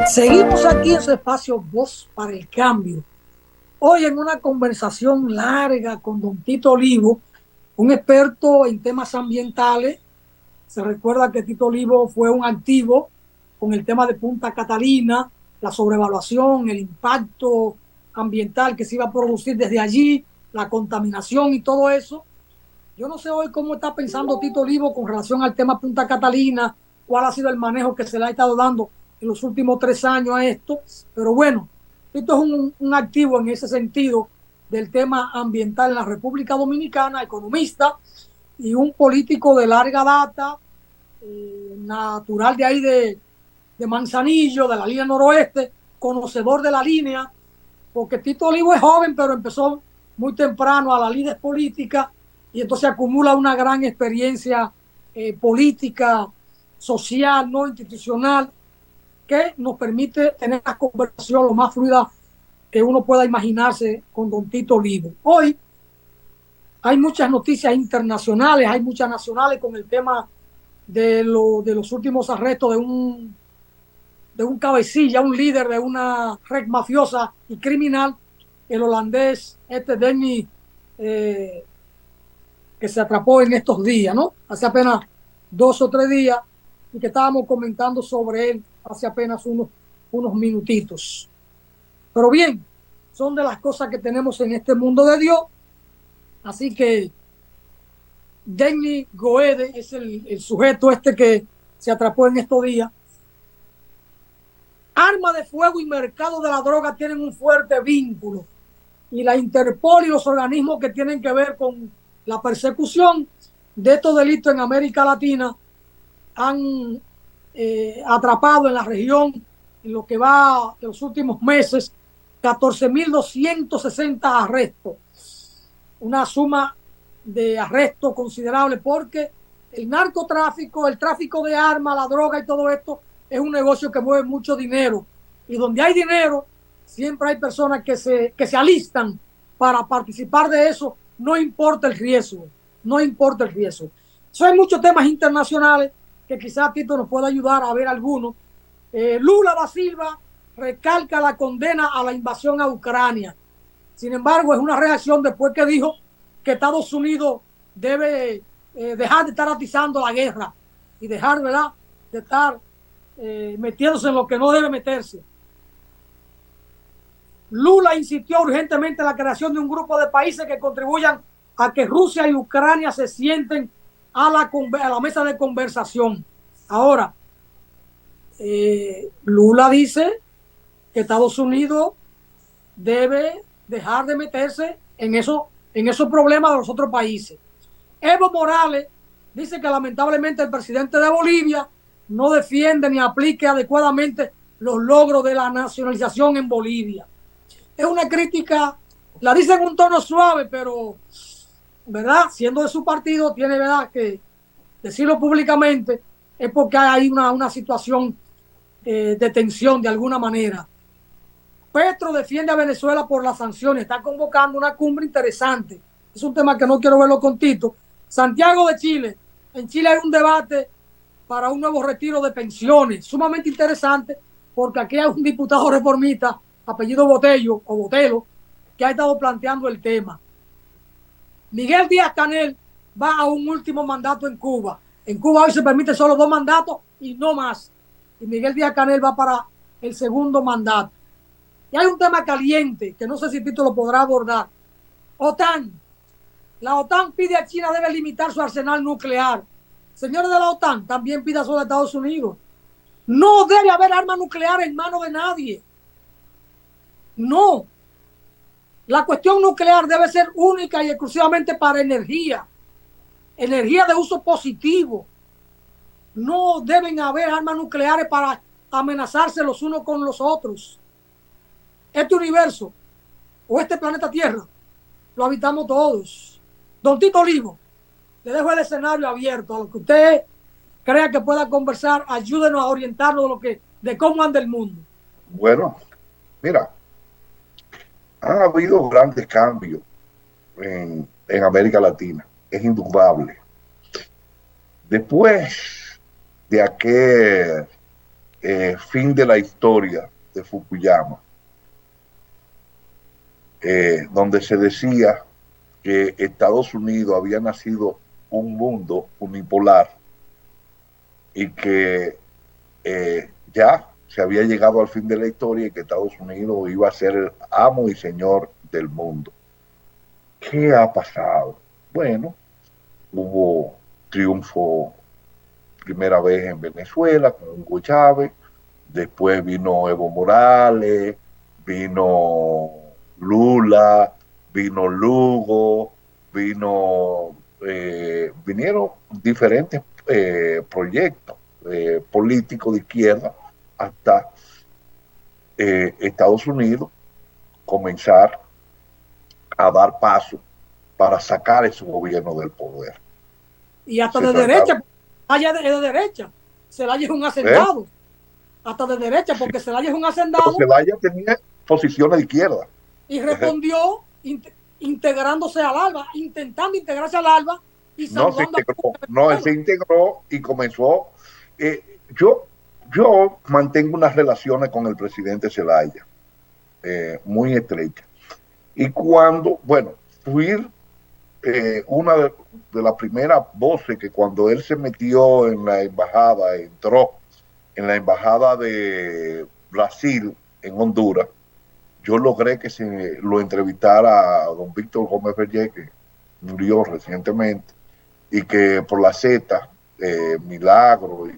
Seguimos aquí en su espacio Voz para el Cambio. Hoy en una conversación larga con don Tito Olivo, un experto en temas ambientales. Se recuerda que Tito Olivo fue un activo con el tema de Punta Catalina, la sobrevaluación, el impacto ambiental que se iba a producir desde allí, la contaminación y todo eso. Yo no sé hoy cómo está pensando Tito Olivo con relación al tema Punta Catalina, cuál ha sido el manejo que se le ha estado dando en los últimos 3 años a esto, pero bueno, esto es un activo en ese sentido del tema ambiental en la República Dominicana, economista y un político de larga data, natural de ahí de Manzanillo, de la línea noroeste, conocedor de la línea, porque Tito Olivo es joven, pero empezó muy temprano a la lides política y entonces acumula una gran experiencia política, social, no institucional, que nos permite tener una conversación lo más fluida que uno pueda imaginarse con don Tito Olivo. Hoy hay muchas noticias internacionales, hay muchas nacionales con el tema de los últimos arrestos de un cabecilla, un líder de una red mafiosa y criminal, el holandés, Denny, que se atrapó en estos días, ¿no? Hace apenas 2 o 3 días, y que estábamos comentando sobre él hace apenas unos minutitos. Pero bien, son de las cosas que tenemos en este mundo de Dios. Así que Denny Goede es el sujeto que se atrapó en estos días. Arma de fuego y mercado de la droga tienen un fuerte vínculo, y la Interpol y los organismos que tienen que ver con la persecución de estos delitos en América Latina han atrapado en la región, en lo que va de los últimos meses, 14.260 arrestos. Una suma de arrestos considerable, porque el narcotráfico, el tráfico de armas, la droga y todo esto es un negocio que mueve mucho dinero. Y donde hay dinero, siempre hay personas que se alistan para participar de eso, no importa el riesgo, no importa el riesgo. So, hay muchos temas internacionales que quizás Tito nos pueda ayudar a ver algunos. Lula da Silva recalca la condena a la invasión a Ucrania. Sin embargo, es una reacción después que dijo que Estados Unidos debe dejar de estar atizando la guerra y dejar, ¿verdad?, de estar metiéndose en lo que no debe meterse. Lula insistió urgentemente en la creación de un grupo de países que contribuyan a que Rusia y Ucrania se sienten a la mesa de conversación. Ahora, Lula dice que Estados Unidos debe dejar de meterse en esos problemas de los otros países. Evo Morales dice que lamentablemente el presidente de Bolivia no defiende ni aplique adecuadamente los logros de la nacionalización en Bolivia. Es una crítica, la dice en un tono suave, pero, ¿verdad?, siendo de su partido, tiene, ¿verdad?, que decirlo públicamente, es porque hay una situación de tensión de alguna manera. Petro defiende a Venezuela por las sanciones, está convocando una cumbre interesante. Es un tema que no quiero verlo con Tito. Santiago de Chile. En Chile hay un debate para un nuevo retiro de pensiones, sumamente interesante, porque aquí hay un diputado reformista, apellido Botello o Botelo, que ha estado planteando el tema. Miguel Díaz-Canel va a un último mandato en Cuba. En Cuba hoy se permite solo 2 mandatos y no más. Y Miguel Díaz-Canel va para el segundo mandato. Y hay un tema caliente que no sé si Tito lo podrá abordar. OTAN. La OTAN pide a China debe limitar su arsenal nuclear. Señores de la OTAN, también pida eso a Estados Unidos. No debe haber armas nucleares en manos de nadie. No. La cuestión nuclear debe ser única y exclusivamente para energía. Energía de uso positivo. No deben haber armas nucleares para amenazarse los unos con los otros. Este universo o este planeta Tierra lo habitamos todos. Don Tito Olivo, le dejo el escenario abierto a lo que usted crea que pueda conversar. Ayúdenos a orientarnos de cómo anda el mundo. Bueno, mira, han habido grandes cambios en América Latina, es indudable. Después de aquel fin de la historia de Fukuyama, donde se decía que Estados Unidos había nacido un mundo unipolar y que ya se había llegado al fin de la historia y que Estados Unidos iba a ser el amo y señor del mundo. ¿Qué ha pasado? Bueno, hubo triunfo primera vez en Venezuela con Hugo Chávez, después vino Evo Morales, vino Lula, vino Lugo, vinieron diferentes proyectos políticos de izquierda hasta Estados Unidos comenzar a dar paso para sacar ese gobierno del poder. Y hasta de derecha, allá de derecha, Zelaya es un hacendado. Hasta de derecha, porque Zelaya es un hacendado. Pero Zelaya tenía posiciones de izquierda. Y respondió integrándose al ALBA, intentando integrarse al ALBA y saludando él se integró y comenzó. Yo mantengo unas relaciones con el presidente Zelaya muy estrechas. Y cuando, fui una de las primeras voces que cuando él se metió en la embajada, entró en la embajada de Brasil en Honduras, yo logré que se lo entrevistara a don Víctor Gómez Vergé, que murió recientemente, y que por la Z, Milagro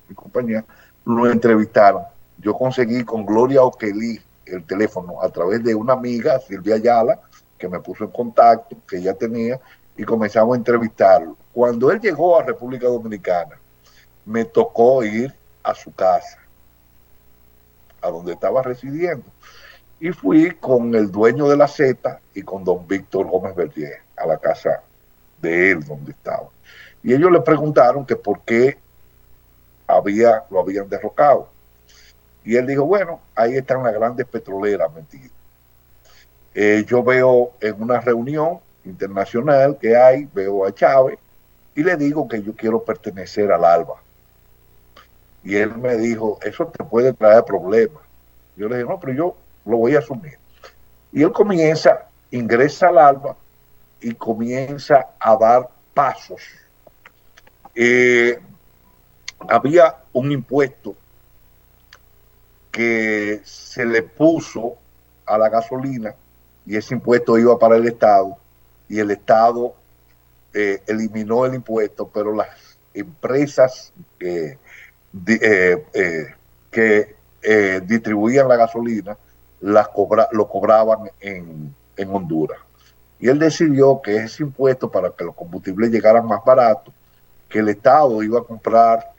y compañía, lo entrevistaron. Yo conseguí con Gloria Oquelí el teléfono a través de una amiga, Silvia Ayala, que me puso en contacto, que ella tenía, y comenzamos a entrevistarlo. Cuando él llegó a República Dominicana, me tocó ir a su casa, a donde estaba residiendo. Y fui con el dueño de la Z y con don Víctor Gómez Vergé a la casa de él donde estaba. Y ellos le preguntaron que por qué lo habían derrocado. Y él dijo, bueno, ahí están las grandes petroleras metidas. Yo veo en una reunión internacional que hay, veo a Chávez y le digo que yo quiero pertenecer al ALBA. Y él me dijo, eso te puede traer problemas. Yo le dije, no, pero yo lo voy a asumir. Y él ingresa al ALBA y comienza a dar pasos. Había un impuesto que se le puso a la gasolina y ese impuesto iba para el Estado y el Estado eliminó el impuesto, pero las empresas que distribuían la gasolina lo cobraban en Honduras. Y él decidió que ese impuesto, para que los combustibles llegaran más baratos, que el Estado iba a comprar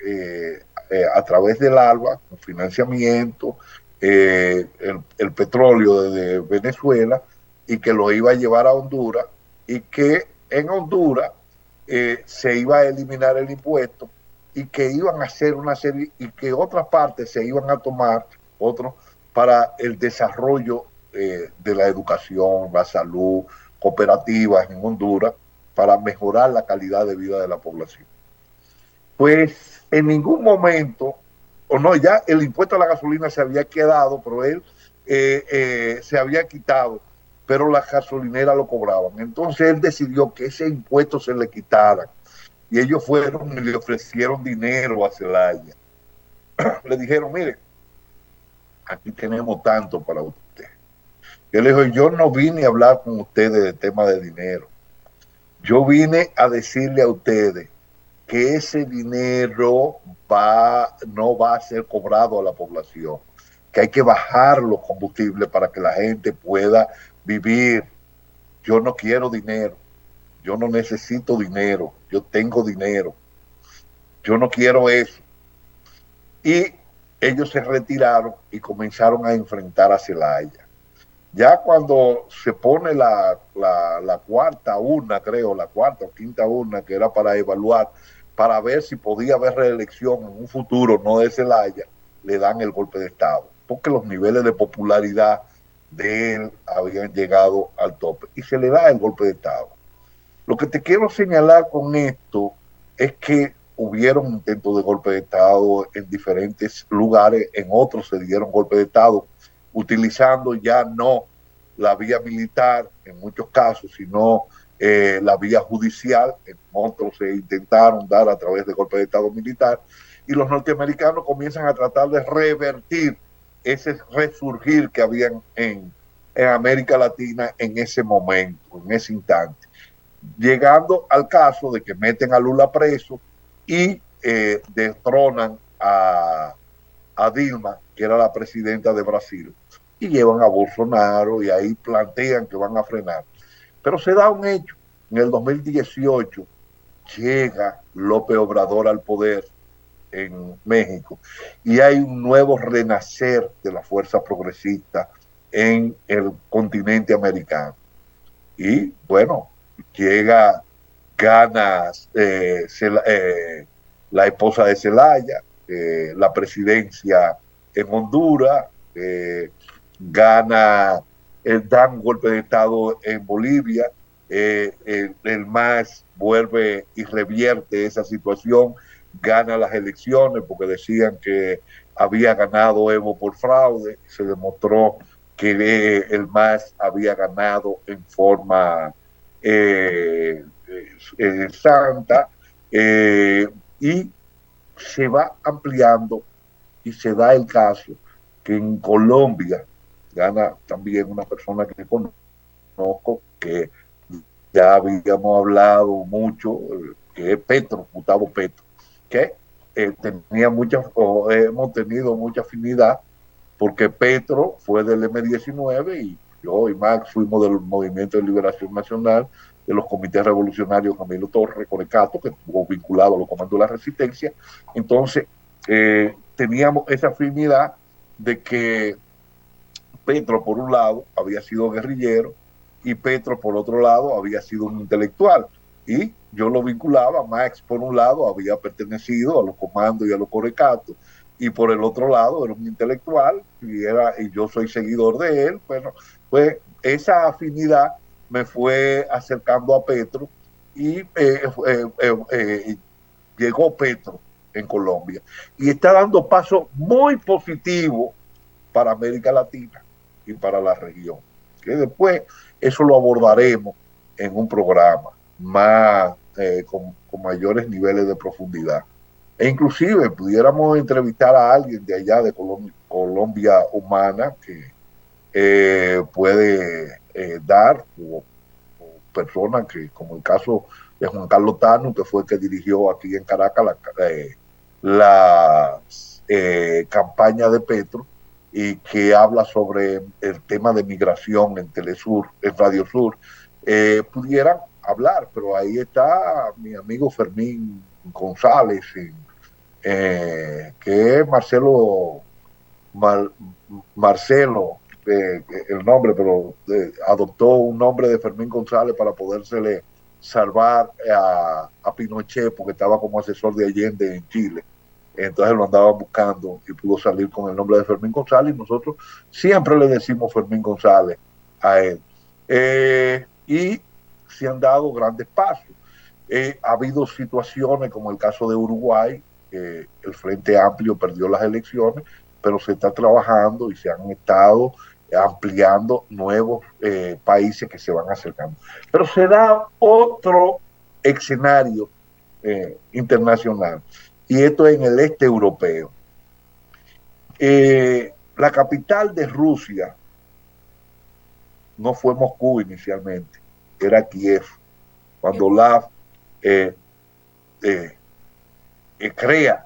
a través del ALBA, con financiamiento, el petróleo de Venezuela, y que lo iba a llevar a Honduras, y que en Honduras se iba a eliminar el impuesto, y que iban a hacer una serie, y que otras partes se iban a tomar, otros, para el desarrollo de la educación, la salud, cooperativas en Honduras, para mejorar la calidad de vida de la población. Pues en ningún momento, ya el impuesto a la gasolina se había quedado, pero él se había quitado, pero las gasolineras lo cobraban. Entonces él decidió que ese impuesto se le quitara. Y ellos fueron y le ofrecieron dinero a Zelaya. Le dijeron, mire, aquí tenemos tanto para usted. Yo le dije, yo no vine a hablar con ustedes de tema de dinero. Yo vine a decirle a ustedes que ese dinero no va a ser cobrado a la población, que hay que bajar los combustibles para que la gente pueda vivir. Yo no quiero dinero, yo no necesito dinero, yo tengo dinero, yo no quiero eso. Y ellos se retiraron y comenzaron a enfrentar a Zelaya. Ya cuando se pone la cuarta urna, creo, la cuarta o quinta urna, que era para evaluar, para ver si podía haber reelección en un futuro, no de Zelaya, le dan el golpe de Estado, porque los niveles de popularidad de él habían llegado al tope, y se le da el golpe de Estado. Lo que te quiero señalar con esto es que hubieron intentos de golpe de Estado en diferentes lugares, en otros se dieron golpes de Estado utilizando ya no la vía militar en muchos casos, sino la vía judicial. En otros se intentaron dar a través de golpes de Estado militar, y los norteamericanos comienzan a tratar de revertir ese resurgir que habían en América Latina en ese momento, en ese instante, llegando al caso de que meten a Lula preso y destronan a Dilma, que era la presidenta de Brasil, y llevan a Bolsonaro, y ahí plantean que van a frenar. Pero se da un hecho: en el 2018 llega López Obrador al poder en México, y hay un nuevo renacer de la fuerza progresista en el continente americano. Y bueno, llega, gana la esposa de Zelaya, la presidencia en Honduras, gana, dan un golpe de Estado en Bolivia, el MAS vuelve y revierte esa situación, gana las elecciones porque decían que había ganado Evo por fraude, se demostró que el MAS había ganado en forma santa, y se va ampliando, y se da el caso que en Colombia gana también una persona que conozco, que ya habíamos hablado mucho, que es Petro, Gustavo Petro, que hemos tenido mucha afinidad, porque Petro fue del M-19 y yo y Max fuimos del Movimiento de Liberación Nacional, de los comités revolucionarios Camilo Torres Corecato, que estuvo vinculado a los comandos de la resistencia. Entonces, teníamos esa afinidad de que Petro, por un lado, había sido guerrillero, y Petro, por otro lado, había sido un intelectual. Y yo lo vinculaba. Max, por un lado, había pertenecido a los comandos y a los corecatos, y por el otro lado era un intelectual, y yo soy seguidor de él. Bueno, pues esa afinidad me fue acercando a Petro, y llegó Petro en Colombia, y está dando pasos muy positivos para América Latina y para la región, que después eso lo abordaremos en un programa más con mayores niveles de profundidad. E inclusive pudiéramos entrevistar a alguien de allá de Colombia Humana, que puede dar, o personas que, como el caso de Juan Carlos Tano, que fue el que dirigió aquí en Caracas la campaña de Petro, y que habla sobre el tema de migración en Telesur, en Radio Sur, pudieran hablar. Pero ahí está mi amigo Fermín González, que es Marcelo, el nombre, pero adoptó un nombre de Fermín González para podérsele salvar a Pinochet, porque estaba como asesor de Allende en Chile. Entonces lo andaban buscando y pudo salir con el nombre de Fermín González, y nosotros siempre le decimos Fermín González a él. Y se han dado grandes pasos. Ha habido situaciones como el caso de Uruguay. El Frente Amplio perdió las elecciones, pero se está trabajando y se han estado ampliando nuevos países que se van acercando. Pero se da otro escenario internacional, y esto es en el este europeo. La capital de Rusia no fue Moscú inicialmente, era Kiev. Cuando Olaf crea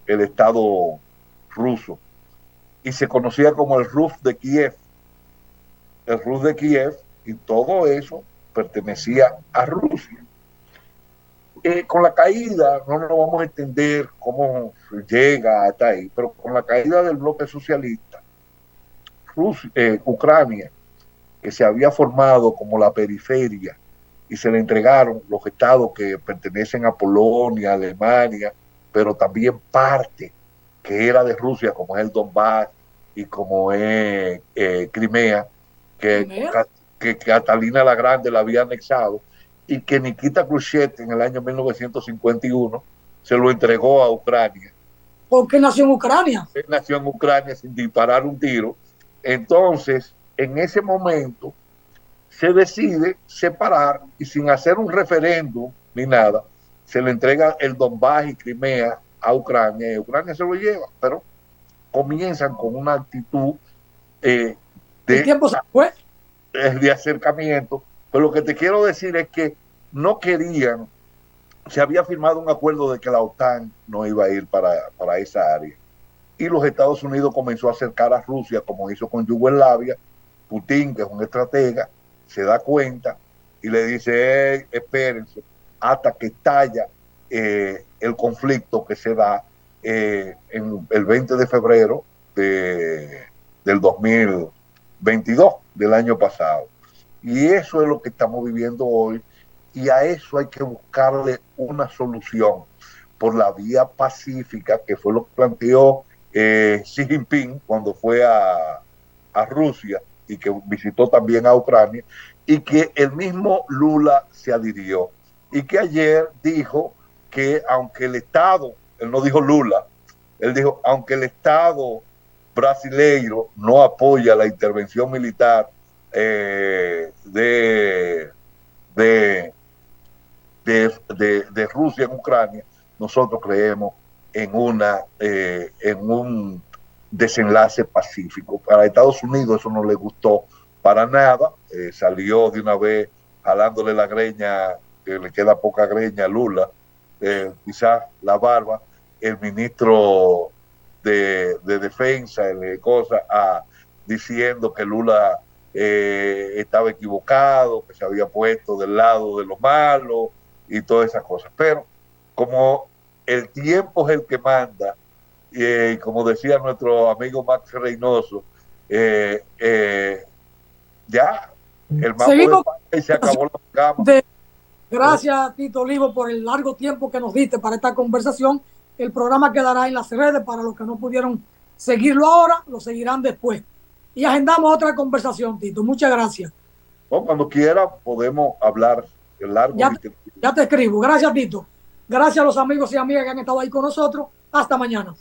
el Estado ruso, y se conocía como el Rus de Kiev. El Rus de Kiev, y todo eso pertenecía a Rusia. Con la caída, no nos vamos a entender cómo llega hasta ahí, pero con la caída del bloque socialista, Ucrania, que se había formado como la periferia, y se le entregaron los estados que pertenecen a Polonia, Alemania, pero también parte que era de Rusia, como es el Donbass y como es Crimea, que Catalina la Grande la había anexado, y que Nikita Khrushchev en el año 1951 se lo entregó a Ucrania. ¿Por qué nació en Ucrania? Él nació en Ucrania sin disparar un tiro. Entonces, en ese momento, se decide separar y sin hacer un referéndum ni nada, se le entrega el Donbass y Crimea a Ucrania y Ucrania se lo lleva, pero comienzan con una actitud El de, tiempo se fue. de acercamiento. Pero lo que te quiero decir es que no querían, se había firmado un acuerdo de que la OTAN no iba a ir para esa área. Y los Estados Unidos comenzó a acercar a Rusia, como hizo con Yugoslavia. Putin, que es un estratega, se da cuenta y le dice, espérense, hasta que estalla el conflicto que se da en el 20 de febrero del 2022, del año pasado. Y eso es lo que estamos viviendo hoy, y a eso hay que buscarle una solución por la vía pacífica, que fue lo que planteó Xi Jinping cuando fue a Rusia y que visitó también a Ucrania, y que el mismo Lula se adhirió, y que ayer dijo que aunque el Estado, él no dijo Lula, él dijo, aunque el Estado brasileiro no apoya la intervención militar de, de Rusia en Ucrania, nosotros creemos en un desenlace pacífico. Para Estados Unidos eso no le gustó para nada, salió de una vez jalándole la greña, que le queda poca greña a Lula, quizás la barba, el ministro de defensa, diciendo que Lula estaba equivocado, que se había puesto del lado de lo malo y todas esas cosas. Pero como el tiempo es el que manda, y como decía nuestro amigo Max Reynoso, ya el mambo de Seguimos. España y se acabó la cama. Gracias, Tito Olivo, por el largo tiempo que nos diste para esta conversación. El programa quedará en las redes para los que no pudieron seguirlo ahora, lo seguirán después. Y agendamos otra conversación, Tito. Muchas gracias. Bueno, cuando quiera podemos hablar el largo. Ya te escribo. Gracias, Tito. Gracias a los amigos y amigas que han estado ahí con nosotros. Hasta mañana.